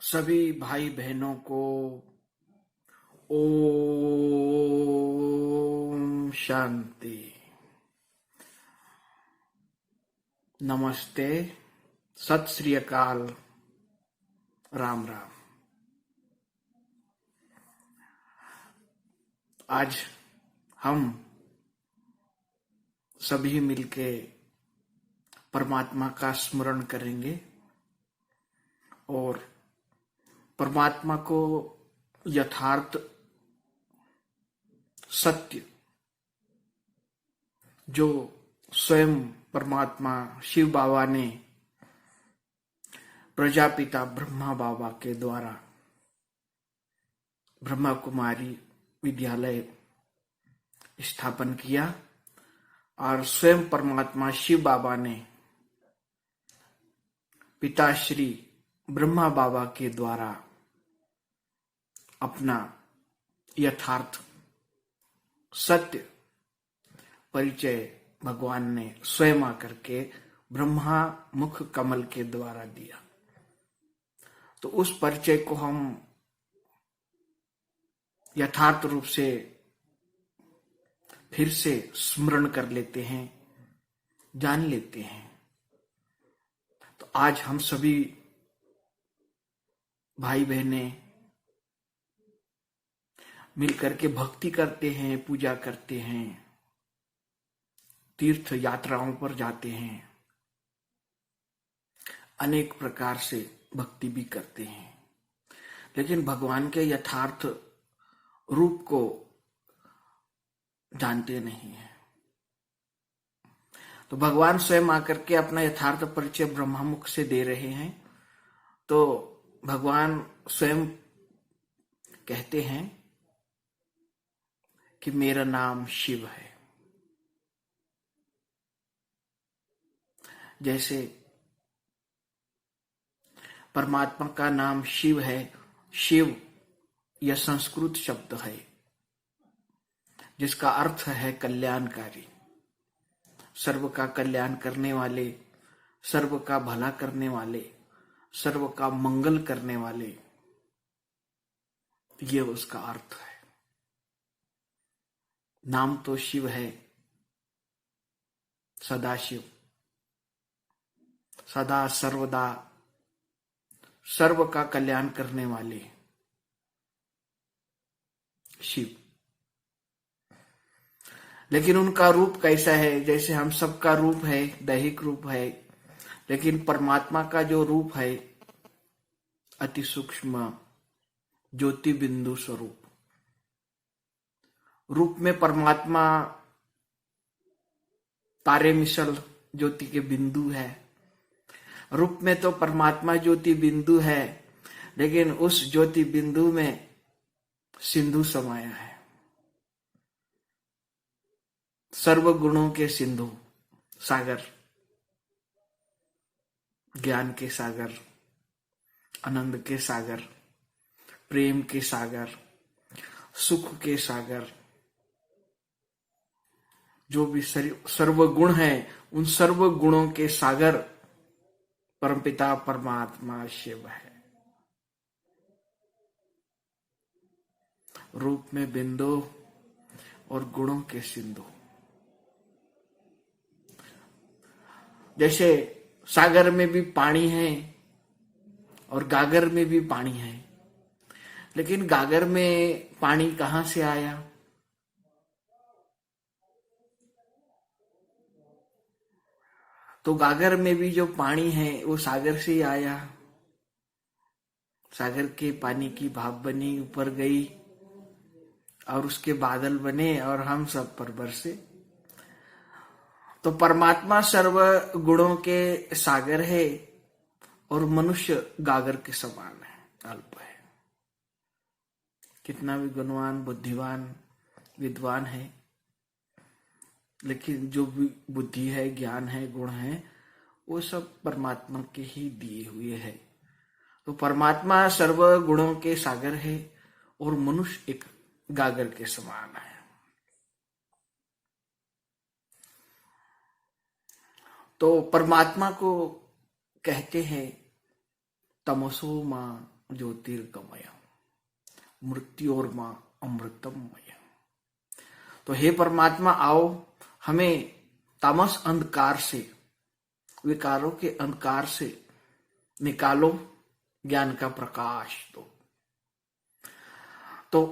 सभी भाई बहनों को ओम शांति। नमस्ते, सत श्री अकाल, राम राम। आज हम सभी मिलके परमात्मा का स्मरण करेंगे और परमात्मा को यथार्थ सत्य जो स्वयं परमात्मा शिव बाबा ने प्रजापिता ब्रह्मा बाबा के द्वारा ब्रह्मा कुमारी विद्यालय स्थापन किया और स्वयं परमात्मा शिव बाबा ने पिताश्री ब्रह्मा बाबा के द्वारा अपना यथार्थ सत्य परिचय भगवान ने स्वयं आकर के ब्रह्मा मुख कमल के द्वारा दिया। तो उस परिचय को हम यथार्थ रूप से फिर से स्मरण कर लेते हैं, जान लेते हैं। तो आज हम सभी भाई बहने मिलकर के भक्ति करते हैं, पूजा करते हैं, तीर्थ यात्राओं पर जाते हैं, अनेक प्रकार से भक्ति भी करते हैं, लेकिन भगवान के यथार्थ रूप को जानते नहीं हैं। तो भगवान स्वयं आकर के अपना यथार्थ परिचय ब्रह्ममुख से दे रहे हैं। तो भगवान स्वयं कहते हैं कि मेरा नाम शिव है। जैसे परमात्मा का नाम शिव है। शिव यह संस्कृत शब्द है जिसका अर्थ है कल्याणकारी, सर्व का कल्याण करने वाले, सर्व का भला करने वाले, सर्व का मंगल करने वाले, ये उसका अर्थ है। नाम तो शिव है, सदाशिव, सदा सर्वदा सर्व का कल्याण करने वाले शिव। लेकिन उनका रूप कैसा है? जैसे हम सबका रूप है दैहिक रूप है, लेकिन परमात्मा का जो रूप है अति सूक्ष्म ज्योति बिंदु स्वरूप रूप में परमात्मा तारे मिसल ज्योति के बिंदु है। रूप में तो परमात्मा ज्योति बिंदु है, लेकिन उस ज्योति बिंदु में सिंधु समाया है, सर्व गुणों के सिंधु, सागर, ज्ञान के सागर, आनंद के सागर, प्रेम के सागर, सुख के सागर, जो भी सर्व गुण है उन सर्व गुणों के सागर परमपिता परमात्मा शिव है। रूप में बिंदु और गुणों के सिंधु। जैसे सागर में भी पानी है और गागर में भी पानी है, लेकिन गागर में पानी कहां से आया? तो गागर में भी जो पानी है वो सागर से ही आया। सागर के पानी की भाप बनी, ऊपर गई और उसके बादल बने और हम सब पर बरसे। तो परमात्मा सर्व गुणों के सागर है और मनुष्य गागर के समान है, अल्प है। कितना भी गुणवान, बुद्धिवान, विद्वान है, लेकिन जो भी बुद्धि है, ज्ञान है, गुण है, वो सब परमात्मा के ही दिए हुए है। तो परमात्मा सर्व गुणों के सागर है और मनुष्य एक गागर के समान है। तो परमात्मा को कहते हैं तमसो मां ज्योतिर्गमय मृत्योर्मा अमृतमय। तो हे परमात्मा, आओ हमें तामस अंधकार से, विकारों के अंधकार से निकालो, ज्ञान का प्रकाश दो। तो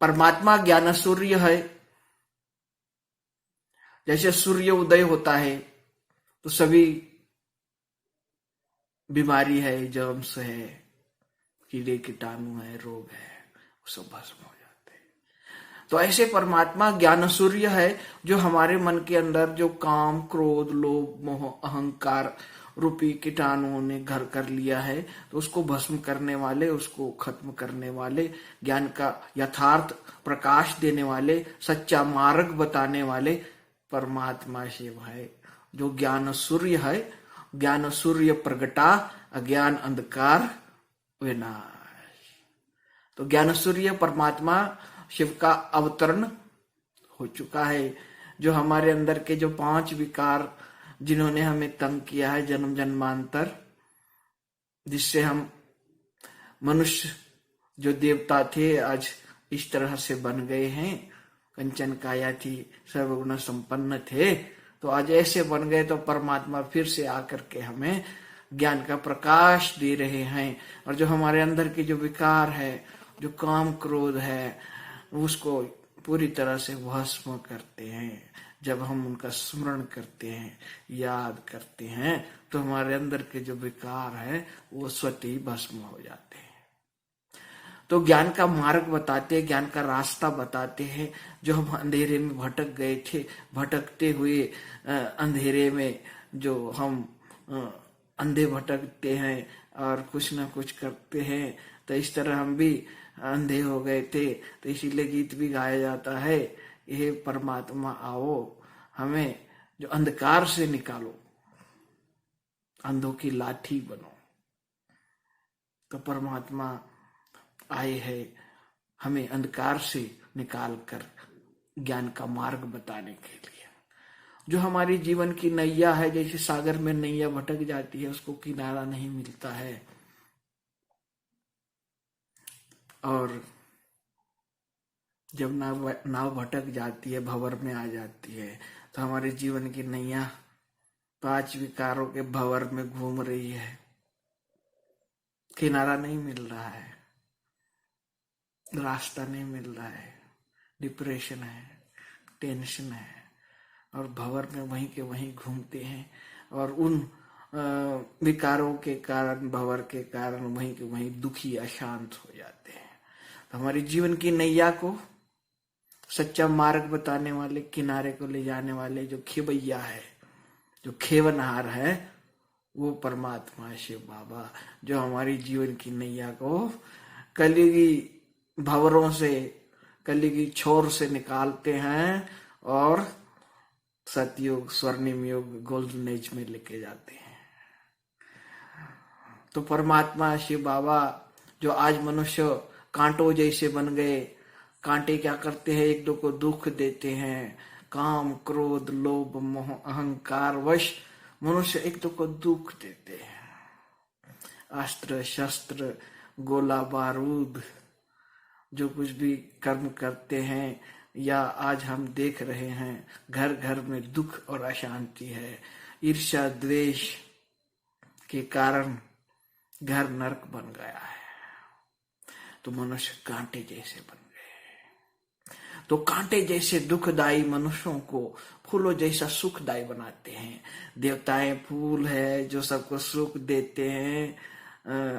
परमात्मा ज्ञान सूर्य है। जैसे सूर्य उदय होता है तो सभी बीमारी है, जर्म्स है, कीड़े कीटाणु है, रोग है, वो सब भस्म हो जाते हैं। तो ऐसे परमात्मा ज्ञान सूर्य है, जो हमारे मन के अंदर जो काम, क्रोध, लोभ, मोह, अहंकार रूपी कीटाणुओं ने घर कर लिया है, तो उसको भस्म करने वाले, उसको खत्म करने वाले, ज्ञान का यथार्थ प्रकाश देने वाले, सच्चा मार्ग बताने वाले परमात्मा शिव है, जो ज्ञान सूर्य है। ज्ञान सूर्य प्रगटा, अज्ञान अंधकार विनाश। तो ज्ञान सूर्य परमात्मा शिव का अवतरण हो चुका है, जो हमारे अंदर के जो 5 विकार जिन्होंने हमें तंग किया है जन्म जन्मांतर, जिससे हम मनुष्य जो देवता थे आज इस तरह से बन गए हैं, कंचन काया थी, सर्वगुण संपन्न थे, तो आज ऐसे बन गए। तो परमात्मा फिर से आकर के हमें ज्ञान का प्रकाश दे रहे हैं, और जो हमारे अंदर के जो विकार है, जो काम क्रोध है, उसको पूरी तरह से भस्म करते हैं। जब हम उनका स्मरण करते हैं, याद करते हैं, तो हमारे अंदर के जो विकार है वो स्वतः ही भस्म हो जाते हैं। तो ज्ञान का मार्ग बताते हैं, ज्ञान का रास्ता बताते हैं। जो हम अंधेरे में भटक गए थे, भटकते हुए अंधेरे में जो हम अंधे भटकते हैं और कुछ ना कुछ करते हैं, तो इस तरह हम भी अंधे हो गए थे। तो इसीलिए गीत भी गाया जाता है, हे परमात्मा आओ हमें जो अंधकार से निकालो, अंधों की लाठी बनो। तो परमात्मा आए हैं हमें अंधकार से निकाल कर ज्ञान का मार्ग बताने के लिए। जो हमारी जीवन की नैया है, जैसे सागर में नैया भटक जाती है, उसको किनारा नहीं मिलता है, और जब नाव भटक जाती है, भंवर में आ जाती है, तो हमारे जीवन की नैया 5 विकारों के भंवर में घूम रही है, किनारा नहीं मिल रहा है, रास्ता नहीं मिल रहा है, डिप्रेशन है, टेंशन है, और भंवर में वहीं के वहीं घूमते हैं, और उन विकारों के कारण, भंवर के कारण वहीं के वहीं दुखी अशांत हो जाते हैं। तो हमारी जीवन की नैया को सच्चा मार्ग बताने वाले, किनारे को ले जाने वाले जो खेवैया है, जो खेवनहार है, वो परमात्मा शिव बाबा, जो हमारी जीवन की नैया को कलयुगी भंवरों से, कलयुगी छोर से निकालते हैं और सतयुग, स्वर्णिम युग, गोल्डन एज में लेके जाते हैं। तो परमात्मा शिव बाबा जो आज मनुष्य कांटों जैसे बन गए, कांटे क्या करते हैं, एक दो को दुख देते हैं, काम क्रोध लोभ मोह अहंकार वश मनुष्य एक दो को दुख देते हैं। अस्त्र शस्त्र गोला बारूद जो कुछ भी कर्म करते हैं, या आज हम देख रहे हैं घर घर में दुख और अशांति है, ईर्ष्या द्वेष के कारण घर नरक बन गया है। तो मनुष्य कांटे जैसे बन गए। तो कांटे जैसे दुखदायी मनुष्यों को फूलों जैसा सुखदायी बनाते हैं। देवताएं फूल है जो सबको सुख देते हैं,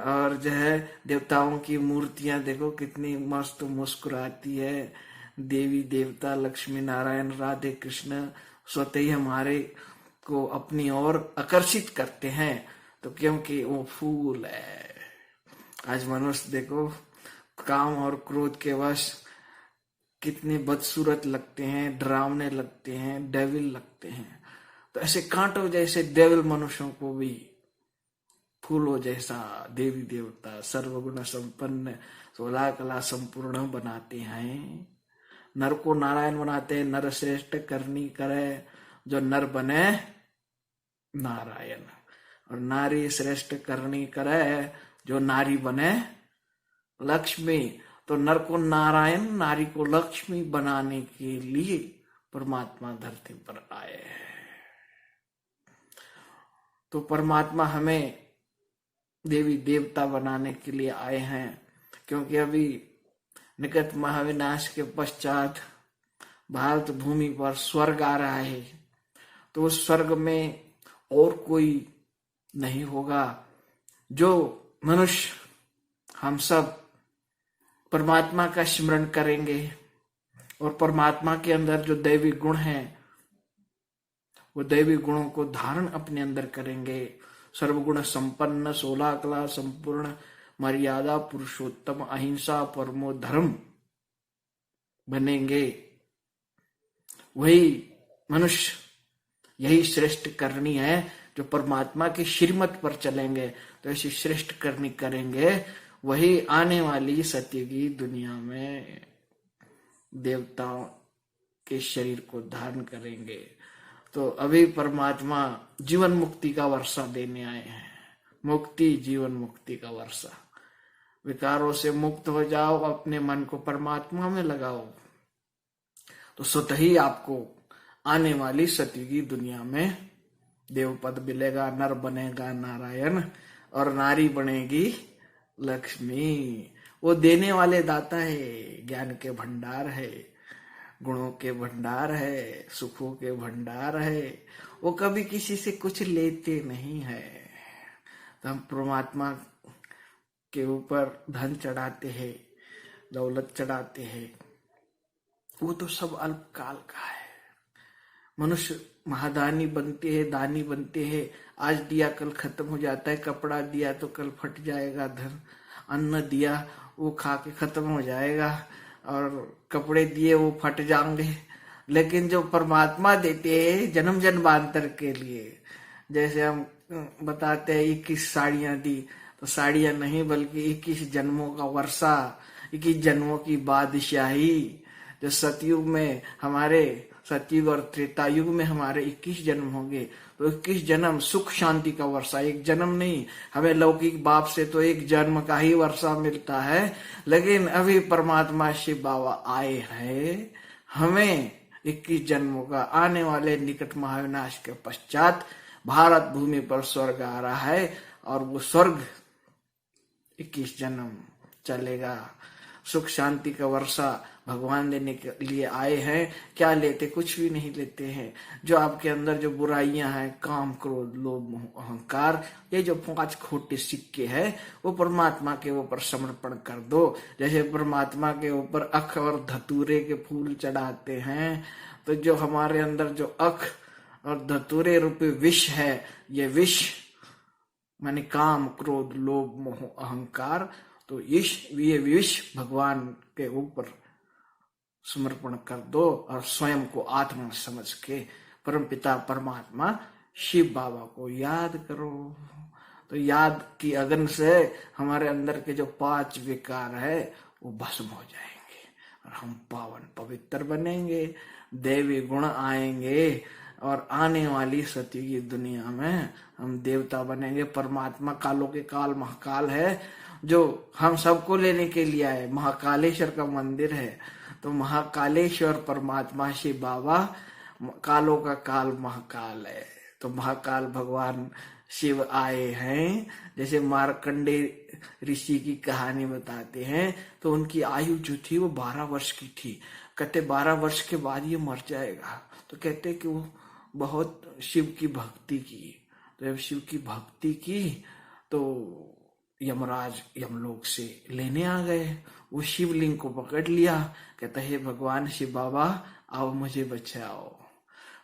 और जो है देवताओं की मूर्तियां देखो कितनी मस्त मुस्कुराती है। देवी देवता लक्ष्मी नारायण राधे कृष्ण स्वतः ही हमारे को अपनी ओर आकर्षित करते हैं, तो क्योंकि वो फूल है। आज मनुष्य देखो काम और क्रोध के वश कितने बदसूरत लगते हैं, डरावने लगते हैं, डेविल लगते हैं। तो ऐसे कांटों जैसे डेविल मनुष्यों को भी फूलों जैसा देवी देवता सर्वगुण संपन्न 16 कला संपूर्ण बनाते हैं। नर को नारायण बनाते हैं, नर श्रेष्ठ करनी करे, जो नर बने नारायण, और नारी श्रेष्ठ करनी करे, जो नारी बने लक्ष्मी, तो नर को नारायण, नारी को लक्ष्मी बनाने के लिए परमात्मा धरती पर आए हैं। तो परमात्मा हमें देवी देवता बनाने के लिए आए हैं, क्योंकि अभी निकट महाविनाश के पश्चात भारत भूमि पर स्वर्ग आ रहा है। तो उस स्वर्ग में और कोई नहीं होगा। जो मनुष्य हम सब परमात्मा का स्मरण करेंगे और परमात्मा के अंदर जो दैवी गुण हैं वो दैवी गुणों को धारण अपने अंदर करेंगे। सर्वगुण संपन्न, 16 कला संपूर्ण, मर्यादा पुरुषोत्तम, अहिंसा परमो धर्म बनेंगे। वही मनुष्य, यही श्रेष्ठ करनी है जो परमात्मा के श्रीमत पर चलेंगे। तो ऐसी श्रेष्ठ करनी करेंगे, वही आने वाली सत्य की दुनिया में देवताओं के शरीर को धारण करेंगे। तो अभी परमात्मा जीवन मुक्ति का वर्षा देने आए हैं। मुक्ति, जीवन मुक्ति का वर्षा। विकारों से मुक्त हो जाओ, अपने मन को परमात्मा में लगाओ, तो स्वतः ही आपको आने वाली सत्य की दुनिया में देव पद मिलेगा। नर बनेगा नारायण और नारी बनेगी लक्ष्मी। वो देने वाले दाता है, ज्ञान के भंडार है, गुणों के भंडार है, सुखों के भंडार है। वो कभी किसी से कुछ लेते नहीं है। तो हम परमात्मा के ऊपर धन चढ़ाते हैं, दौलत चढ़ाते हैं, वो तो सब अल्पकाल का है। मनुष्य महादानी बनते हैं, दानी बनते हैं। आज दिया कल खत्म हो जाता है। कपड़ा दिया तो कल फट जाएगा। धन अन्न दिया वो खा के खत्म हो जाएगा, और कपड़े दिए वो फट जाएंगे। लेकिन जो परमात्मा देते हैं जन्म जन्मांतर के लिए, जैसे हम बताते हैं 21 साड़ियां दी, तो साड़ियां नहीं बल्कि 21 जन्मों का वर्षा, 21 जन्मों की बादशाही। जो सतयुग में हमारे, सतयुग और त्रेता युग में हमारे 21 जन्म होंगे, तो 21 जन्म सुख शांति का वर्षा। एक जन्म नहीं, हमें लौकिक बाप से तो एक जन्म का ही वर्षा मिलता है, लेकिन अभी परमात्मा शिव बाबा आए हैं हमें 21 जन्मों का। आने वाले निकट महाविनाश के पश्चात भारत भूमि पर स्वर्ग आ रहा है, और वो स्वर्ग 21 जन्म चलेगा। सुख शांति का वर्षा भगवान देने के लिए आए हैं। क्या लेते? कुछ भी नहीं लेते हैं। जो आपके अंदर जो बुराइयां हैं, काम क्रोध लोभ मोह अहंकार, ये जो 5 खोटे सिक्के हैं, वो परमात्मा के ऊपर समर्पण कर दो। जैसे परमात्मा के ऊपर अख और धतूरे के फूल चढ़ाते हैं, तो जो हमारे अंदर जो अख और धतूरे रूपी विष है, ये विष माने काम क्रोध लोभ मोह अहंकार, तो ये विष भगवान के ऊपर समर्पण कर दो और स्वयं को आत्मा समझ के परमपिता परमात्मा शिव बाबा को याद करो। तो याद की अगन से हमारे अंदर के जो 5 विकार है वो भस्म हो जाएंगे और हम पावन पवित्र बनेंगे। देवी गुण आएंगे और आने वाली सती की दुनिया में हम देवता बनेंगे। परमात्मा कालों के काल महाकाल है, जो हम सबको लेने के लिए आए। महाकालेश्वर का मंदिर है, तो महाकालेश्वर परमात्मा शिव बाबा कालों का काल महाकाल है। तो महाकाल भगवान शिव आए हैं। जैसे मार्कंडे ऋषि की कहानी बताते हैं, तो उनकी आयु जो थी वो 12 वर्ष की थी। कहते 12 वर्ष के बाद ये मर जाएगा। तो कहते कि वो बहुत शिव की भक्ति की। तो जब शिव की भक्ति की तो यमराज यमलोक से लेने आ गए। वो शिवलिंग को पकड़ लिया, कहता है भगवान शिव बाबा आओ मुझे बचाओ।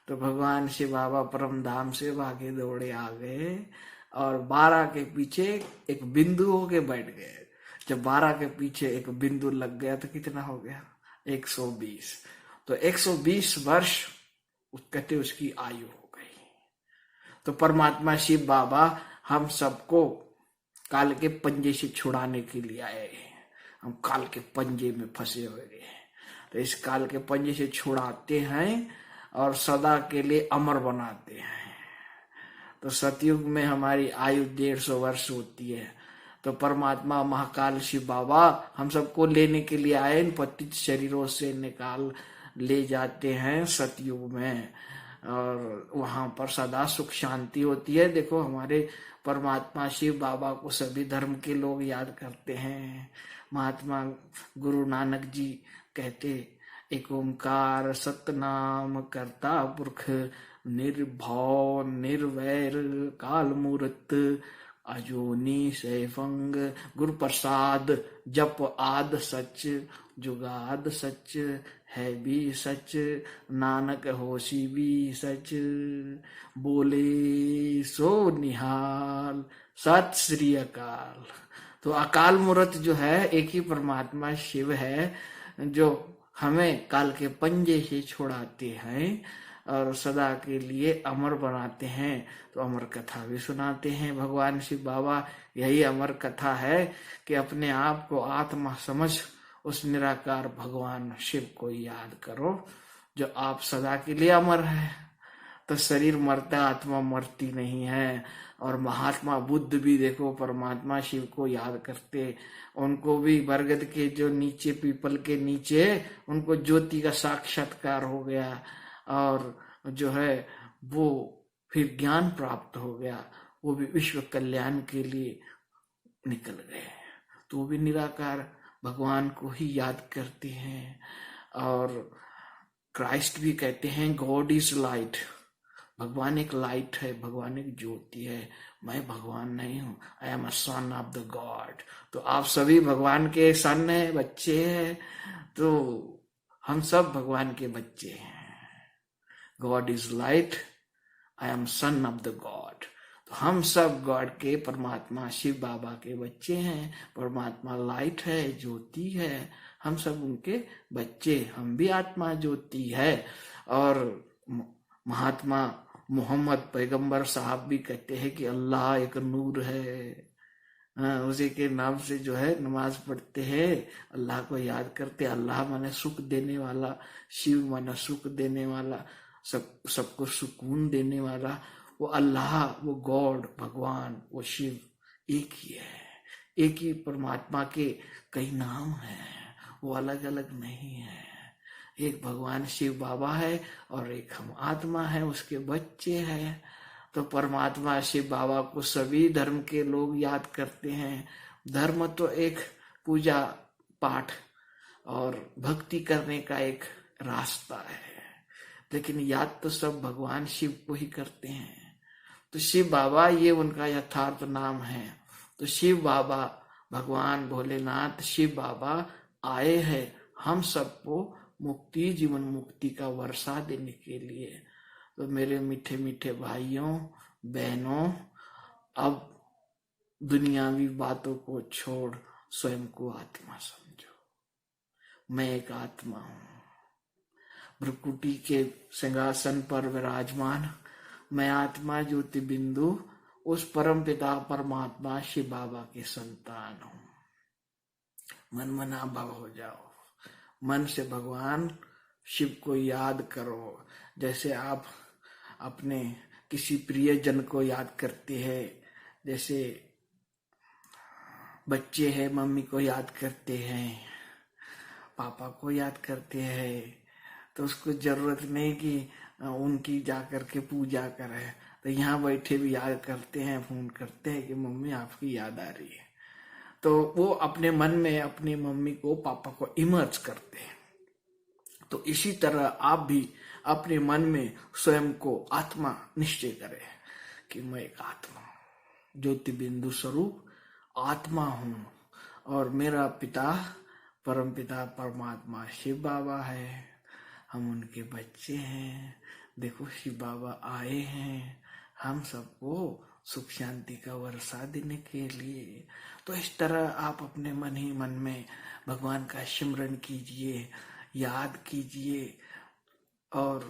तो भगवान शिव बाबा परम धाम से भागे दौड़े आ गए और 12 के पीछे एक बिंदु होके बैठ गए। जब 12 के पीछे एक बिंदु लग गया तो कितना हो गया? 120। तो 120 वर्ष कहते उसकी आयु हो गई। तो परमात्मा शिव बाबा हम सबको काल के पंजे से छुड़ाने के लिए आए हैं। हम काल के पंजे में फंसे हुए हैं, तो इस काल के पंजे से छुड़ाते हैं और सदा के लिए अमर बनाते हैं। तो सतयुग में हमारी आयु 150 वर्ष होती है, तो परमात्मा महाकाल शिव बाबा हम सबको लेने के लिए आए, इन पतित शरीरों से निकाल ले जाते हैं सतयुग में, और वहां पर सदा सुख शांति होती है। देखो हमारे परमात्मा शिव बाबा को सभी धर्म के लोग याद करते हैं। महात्मा गुरु नानक जी कहते, एक ओंकार सतनाम करता पुरख, निर्भौ निर्वैर काल मूर्त, अजोनी सैफंग गुरु प्रसाद, जप आद सच जुगाद सच, है भी सच नानक होशी भी सच, बोले सो निहाल, सत श्री अकाल। तो अकाल मूर्त जो है एक ही परमात्मा शिव है, जो हमें काल के पंजे से छुड़ाते हैं और सदा के लिए अमर बनाते हैं। तो अमर कथा भी सुनाते हैं भगवान शिव बाबा। यही अमर कथा है कि अपने आप को आत्मा समझ उस निराकार भगवान शिव को याद करो, जो आप सदा के लिए अमर है। तो शरीर मरता, आत्मा मरती नहीं है। और महात्मा बुद्ध भी देखो परमात्मा शिव को याद करते, उनको भी बरगद के जो नीचे, पीपल के नीचे उनको ज्योति का साक्षात्कार हो गया, और जो है वो फिर ज्ञान प्राप्त हो गया, वो भी विश्व कल्याण के लिए निकल गए। तो वो भी निराकार भगवान को ही याद करते हैं। और क्राइस्ट भी कहते हैं गॉड इज लाइट, भगवान एक लाइट है, भगवान एक ज्योति है, मैं भगवान नहीं हूं, I am a son of the God. तो आप सभी भगवान के सन है, बच्चे हैं, तो हम सब भगवान के बच्चे हैं। God is light, I am son of the God. तो हम सब गॉड के, परमात्मा शिव बाबा के बच्चे हैं। परमात्मा लाइट है, ज्योति है, हम सब उनके बच्चे, हम भी आत्मा ज्योति है। और महात्मा मोहम्मद पैगंबर साहब भी कहते हैं कि अल्लाह एक नूर है। उसी के नाम से जो है नमाज पढ़ते हैं, अल्लाह को याद करते। अल्लाह माने सुख देने वाला, शिव माने सुख देने वाला, सबको सुकून देने वाला। वो अल्लाह, वो गॉड, भगवान, वो शिव एक ही है। एक ही परमात्मा के कई नाम हैं, वो अलग अलग नहीं है। एक भगवान शिव बाबा है और एक हम आत्मा है, उसके बच्चे हैं। तो परमात्मा शिव बाबा को सभी धर्म के लोग याद करते हैं। धर्म तो एक पूजा पाठ और भक्ति करने का एक रास्ता है, लेकिन याद तो सब भगवान शिव को ही करते हैं। तो शिव बाबा ये उनका यथार्थ नाम है। तो शिव बाबा, भगवान भोलेनाथ शिव बाबा आए हैं हम सबको मुक्ति, जीवन मुक्ति का वर्षा देने के लिए। तो मेरे मीठे मीठे भाइयों बहनों, अब दुनियावी बातों को छोड़ स्वयं को आत्मा समझो। मैं एक आत्मा हूं, भ्रुकुटी के सिंहासन पर विराजमान मैं आत्मा ज्योति बिंदु उस परम पिता परमात्मा शिव बाबा के संतान हूं। मन मना भव हो जाओ, मन से भगवान शिव को याद करो। जैसे आप अपने किसी प्रिय जन को याद करते हैं, जैसे बच्चे हैं मम्मी को याद करते हैं, पापा को याद करते हैं, तो उसको जरूरत नहीं कि उनकी जाकर के पूजा करे। तो यहाँ बैठे भी याद करते हैं, फोन करते हैं कि मम्मी आपकी याद आ रही है। तो वो अपने मन में अपनी मम्मी को, पापा को इमर्ज करते हैं। तो इसी तरह आप भी अपने मन में स्वयं को आत्मा निश्चय करें कि मैं एक आत्मा हूं, ज्योति बिंदु स्वरूप आत्मा हूं, और मेरा पिता परम पिता परमात्मा शिव बाबा है। हम उनके बच्चे हैं। देखो शिव बाबा आए हैं हम सबको सुख शांति का वर्षा देने के लिए। तो इस तरह आप अपने मन ही मन में भगवान का सिमरन कीजिए, याद कीजिए और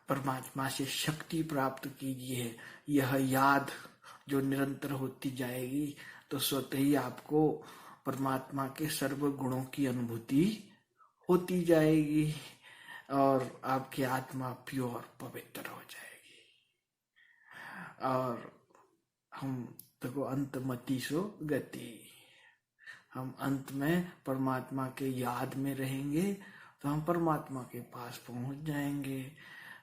परमात्मा से शक्ति प्राप्त कीजिए। यह याद जो निरंतर होती जाएगी तो स्वतः ही आपको परमात्मा के सर्व गुणों की अनुभूति होती जाएगी और आपकी आत्मा प्योर पवित्र हो जाएगी। और हम देखो अंतमति सो गति। हम अंत में परमात्मा के याद में रहेंगे तो हम परमात्मा के पास पहुंच जाएंगे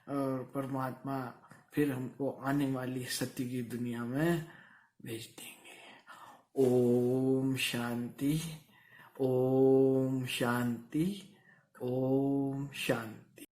और परमात्मा फिर हमको आने वाली सत्य की दुनिया में भेज देंगे। ओम शांति, ओम शांति, ओम शांति।